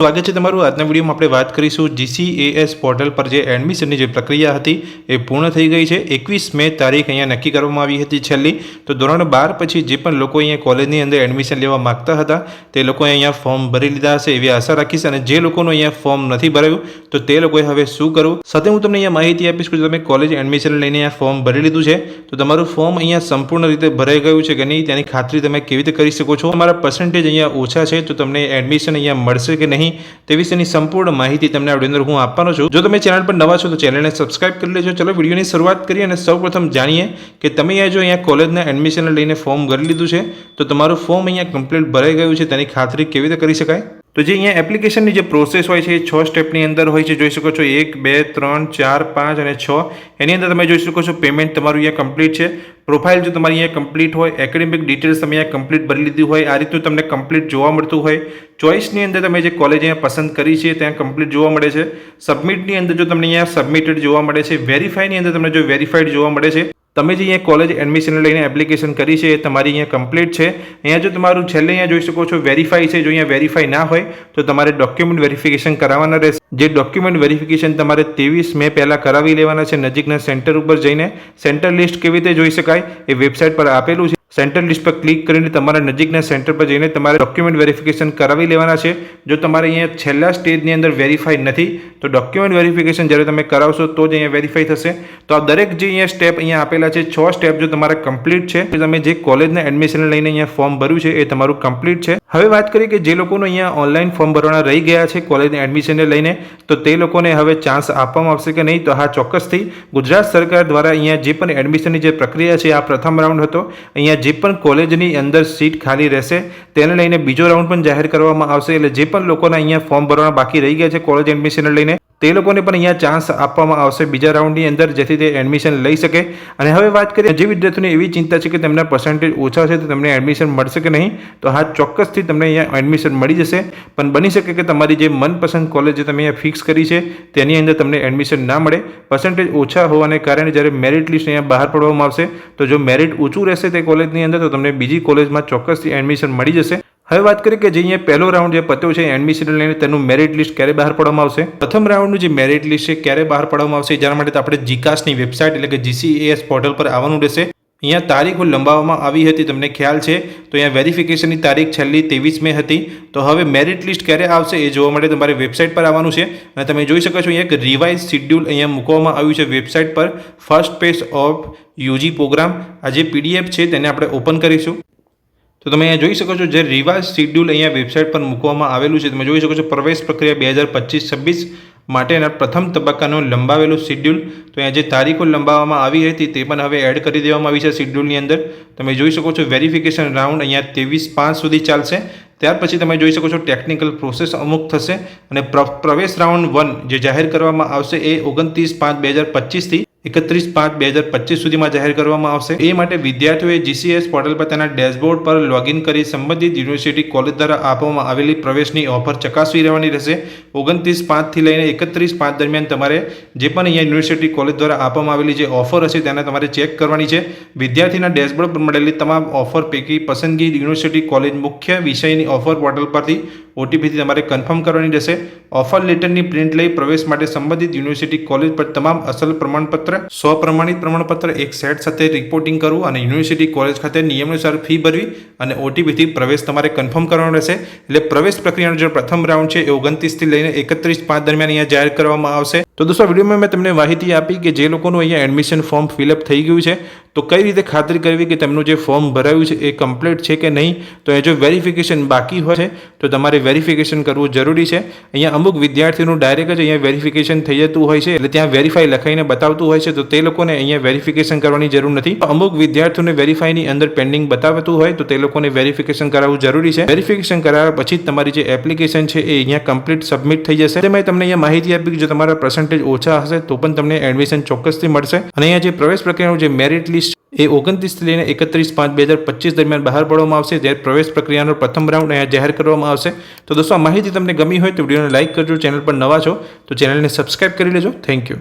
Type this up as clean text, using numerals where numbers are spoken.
સ્વાગત છે તમારું। આજના વિડીયોમાં આપણે વાત કરીશું GCAS પોર્ટલ પર જે એડમિશનની જે પ્રક્રિયા હતી એ પૂર્ણ થઈ ગઈ છે। 21 મે તારીખ અહીંયા નક્કી કરવામાં આવી હતી છેલ્લી। તો ધોરણ 12 પછી જે પણ લોકો અહીંયા કોલેજની અંદર એડમિશન લેવા માગતા હતા તે લોકોએ અહીંયા ફોર્મ ભરી લીધા હશે એવી આશા રાખીશ। અને જે લોકોનું અહીંયા ફોર્મ નથી ભરાયું તો તે લોકોએ હવે શું કરવું સાથે હું તમને અહીંયા માહિતી આપીશ કે તમે કોલેજ એડમિશન લઈને અહીંયા ફોર્મ ભરી લીધું છે તો તમારું ફોર્મ અહીંયા સંપૂર્ણ રીતે ભરાઈ ગયું છે કે નહીં તેની ખાતરી તમે કેવી રીતે કરી શકો છો। તમારા પર્સન્ટેજ અહીંયા ઓછા છે તો તમને એડમિશન અહીંયા મળશે કે નહીં તે વિશેની સંપૂર્ણ માહિતી તમને આ વિડિયોની અંદર હું આપવાનો છું। જો તમે ચેનલ પર નવા છો તો ચેનલને સબસ્ક્રાઇબ કરી લેજો। ચલો વિડીયોની શરૂઆત કરીએ અને સૌપ્રથમ જાણીએ કે તમે અહીંયા કોલેજના એડમિશન લઈને ફોર્મ ભરી લીધું છે તો તમારું ફોર્મ અહીંયા કમ્પ્લીટ ભરાઈ ગયું છે તેની ખાતરી કેવી રીતે કરી શકાય। તો જે અહીંયા એપ્લિકેશનની જે પ્રોસેસ હોય છે એ 6 સ્ટેપની અંદર હોય છે। જોઈ શકો છો 1 2 3 4 5 અને 6 એની અંદર તમે જોઈ શકો છો પેમેન્ટ તમારું અહીંયા કમ્પ્લીટ છે। પ્રોફાઇલ જો તમારી અહીંયા કમ્પ્લીટ હોય, એકેડેમિક ડિટેલ્સ તમે અહીંયા કમ્પ્લીટ ભરી લીધી હોય, આ રીતનું તમને કમ્પ્લીટ જોવા મળતું હોય। ચોઇસની અંદર તમે જે કોલેજ અહીંયા પસંદ કરી છે ત્યાં કમ્પ્લીટ જોવા મળે છે। સબમિટની અંદર જો તમને અહીંયા સબમિટેડ જોવા મળે છે। વેરીફાઈની અંદર તમને જો વેરીફાઈડ જોવા મળે છે। તમે જે અહીંયા કોલેજ એડમિશન લઈને એપ્લિકેશન કરી છે એ તમારી અહીંયા કમ્પ્લીટ છે। અહીંયા જો તમારું છેલ્લે અહીંયા જોઈ શકો છો વેરીફાઈ છે। જો અહીંયા વેરીફાઈ ના હોય તો તમારે ડોક્યુમેન્ટ વેરિફિકેશન કરાવવાના રહેશે। જે ડોક્યુમેન્ટ વેરિફિકેશન તમારે 23 મે પહેલાં કરાવી લેવાના છે। નજીકના સેન્ટર ઉપર જઈને સેન્ટર લિસ્ટ કેવી રીતે જોઈ શકાય એ વેબસાઇટ પર આપેલું છે। સેન્ટર લિસ્ટ પર ક્લિક કરીને તમારા નજીકના સેન્ટર પર જઈને તમારે ડોક્યુમેન્ટ વેરિફિકેશન કરાવી લેવાના છે। જો તમારે અહીંયા છેલ્લા સ્ટેજની અંદર વેરીફાઈ નથી તો ડોક્યુમેન્ટ વેરિફિકેશન જ્યારે તમે કરાવશો તો જ અહીંયા વેરીફાઈ થશે। તો આ દરેક જે અહીંયા સ્ટેપ અહીંયા આપેલા છે 6 સ્ટેપ જો તમારા કમ્પ્લીટ છે તો તમે જે કોલેજના એડમિશન લઈને અહીંયા ફોર્મ ભર્યું છે એ તમારું કમ્પ્લીટ છે। હવે વાત કરીએ કે જે લોકોનું અહીંયા ઓનલાઈન ફોર્મ ભરવાના રહી ગયા છે કોલેજના એડમિશનને લઈને તો તે લોકોને હવે ચાન્સ આપવામાં આવશે કે નહીં, તો હા ચોક્કસથી ગુજરાત સરકાર દ્વારા અહીંયા જે પણ એડમિશનની જે પ્રક્રિયા છે આ પ્રથમ રાઉન્ડ હતો। અહીંયા જે પણ કોલેજની અંદર સીટ ખાલી રહેશે તેને લઈને બીજો રાઉન્ડ પણ જાહેર કરવામાં આવશે। એટલે જે પણ લોકોના અહીંયા ફોર્મ ભરવાના બાકી રહી ગયા છે કોલેજ એડમિશન લઈને તે લોકોને પણ અહીંયા ચાન્સ આપવામાં આવશે બીજા રાઉન્ડની અંદર જેથી તે એડમિશન લઈ શકે। અને હવે વાત કરીએ જે વિદ્યાર્થીઓને એવી ચિંતા છે કે તેમના પર્સન્ટેજ ઓછા છે તો તેમને એડમિશન મળશે કે નહીં, તો હા ચોક્કસથી તમને અહીંયા એડમિશન મળી જશે। પણ બની શકે કે તમારી જે મનપસંદ કોલેજ જે તમે અહીંયા ફિક્સ કરી છે તેની અંદર તમને એડમિશન ના મળે। પર્સન્ટેજ ઓછા હોવાને કારણે જ્યારે મેરિટ લિસ્ટ અહીંયા બહાર પાડવામાં આવશે તો જો મેરિટ ઊંચું રહેશે તે કોલેજની અંદર તો તમને બીજી કોલેજમાં ચોક્કસથી એડમિશન મળી જશે। હવે વાત કરીએ કે જે અહીંયા પહેલો રાઉન્ડ જે પત્યો છે એડમિશન લઈને તેનું મેરિટ લિસ્ટ ક્યારે બહાર પાડવામાં આવશે। પ્રથમ રાઉન્ડનું જે મેરિટ લિસ્ટ છે ક્યારે બહાર પાડવામાં આવશે જેના માટે આપણે જીકાસની વેબસાઇટ એટલે કે GCAS પોર્ટલ પર આવવાનું રહેશે। અહીંયા તારીખો લંબાવવામાં આવી હતી તમને ખ્યાલ છે તો અહીંયા વેરિફિકેશનની તારીખ છેલ્લી 23 મે હતી। તો હવે મેરિટ લિસ્ટ ક્યારે આવશે એ જોવા માટે તમારે વેબસાઇટ પર આવવાનું છે અને તમે જોઈ શકો છો અહીંયા એક રિવાઇઝ શિડ્યુલ અહીંયા મૂકવામાં આવ્યું છે વેબસાઇટ પર। First page of UG programme આ જે PDF છે તેને આપણે ઓપન કરીશું તો તમે અહીંયા જોઈ શકો છો જે રિવાઇઝ શિડ્યુલ અહીંયા વેબસાઇટ પર મૂકવામાં આવેલું છે। તમે જોઈ શકો છો પ્રવેશ પ્રક્રિયા 2025-26 માટેના પ્રથમ તબક્કાનું લંબાવેલું શિડ્યુલ। તો અહીંયા જે તારીખો લંબાવવામાં આવી હતી તે પણ હવે એડ કરી દેવામાં આવી છે શિડ્યુલની અંદર। તમે જોઈ શકો છો વેરિફિકેશન રાઉન્ડ અહીંયા 23/5 સુધી ચાલશે। ત્યાર પછી તમે જોઈ શકો છો ટેકનિકલ પ્રોસેસ અમુક થશે અને પ્રવેશ રાઉન્ડ 1 જે જાહેર કરવામાં આવશે એ 29/5/2025 થી 31/5/2025 સુધીમાં જાહેર કરવામાં આવશે। એ માટે વિદ્યાર્થીઓએ GCAS પોર્ટલ પર તેના ડેશબોર્ડ પર લોગિન કરી સંબંધિત યુનિવર્સિટી કોલેજ દ્વારા આપવામાં આવેલી પ્રવેશની ઓફર ચકાસવી રહેવાની રહેશે। 29/5 થી લઈને 31/5 દરમિયાન તમારે જે પણ અહીંયા યુનિવર્સિટી કોલેજ દ્વારા આપવામાં આવેલી જે ઓફર હશે તેને તમારે ચેક કરવાની છે। વિદ્યાર્થીના ડેશબોર્ડ પર મળેલી તમામ ઓફર પૈકી પસંદગી યુનિવર્સિટી કોલેજ મુખ્ય વિષયની ઓફર પોર્ટલ પરથી OTPથી તમારે કન્ફર્મ કરવાની રહેશે। ઓફર લેટરની પ્રિન્ટ લઈ પ્રવેશ માટે સંબંધિત યુનિવર્સિટી કોલેજ પર તમામ અસલ પ્રમાણપત્ર સ્વપ્રમાણિત પ્રમાણપત્ર એક સેટ સાથે રિપોર્ટિંગ કરવું અને યુનિવર્સિટી કોલેજ ખાતે નિયમાનુસાર ફી ભરવી અને OTPથી પ્રવેશ તમારે કન્ફર્મ કરવાનો રહેશે। એટલે પ્રવેશ પ્રક્રિયાનો જે પ્રથમ રાઉન્ડ છે એ 29 થી લઈને 31/5 દરમિયાન અહીંયા જાહેર કરવામાં આવશે। તો દોસ્તો વિડીયોમાં મેં તમને માહિતી આપી કે જે લોકોનું અહીંયા એડમિશન ફોર્મ ફિલઅપ થઈ ગયું છે તો કઈ રીતે ખાતરી કરવી કે તેમનું જે ફોર્મ ભરાયું છે એ કમ્પ્લીટ છે કે નહીં। તો એ જો વેરિફિકેશન બાકી હોય છે તો તમારે વેરિફિકેશન કરવું જરૂરી છે। અહીંયા અમુક વિદ્યાર્થીઓનું ડાયરેક્ટ જ અહીંયા વેરિફિકેશન થઈ જતું હોય છે એટલે ત્યાં વેરીફાઈ લખાઈને બતાવતું હોય છે તો તે લોકોને અહીંયા વેરિફિકેશન કરવાની જરૂર નથી। અમુક વિદ્યાર્થીઓને વેરીફાઈની અંદર પેન્ડિંગ બતાવતું હોય તો તે લોકોને વેરિફિકેશન કરાવવું જરૂરી છે। વેરિફિકેશન કરાવ્યા પછી તમારી જે એપ્લિકેશન છે એ અહીંયા કમ્પ્લીટ સબમિટ થઈ જશે। તેમાં તમને અહીંયા માહિતી આપી કે જો તમારા પર્સન્ટેજ ઓછા હશે તો પણ તમને એડમિશન ચોક્કસથી મળશે। અને અહીંયા જે પ્રવેશ પ્રક્રિયાનું જે મેરિટ લિસ્ટ એ 29 થી લઈને 31/5/2025 દરમિયાન બહાર પાડવામાં આવશે જ્યારે પ્રવેશ પ્રક્રિયાનો પ્રથમ રાઉન્ડ અહીંયા જાહેર કરવામાં આવશે। તો દોસ્તો આ માહિતી તમને ગમી હોય તો વિડીયોને લાઇક કરજો। ચેનલ પર નવા છો તો ચેનલને સબસ્ક્રાઇબ કરી લેજો। Thank you.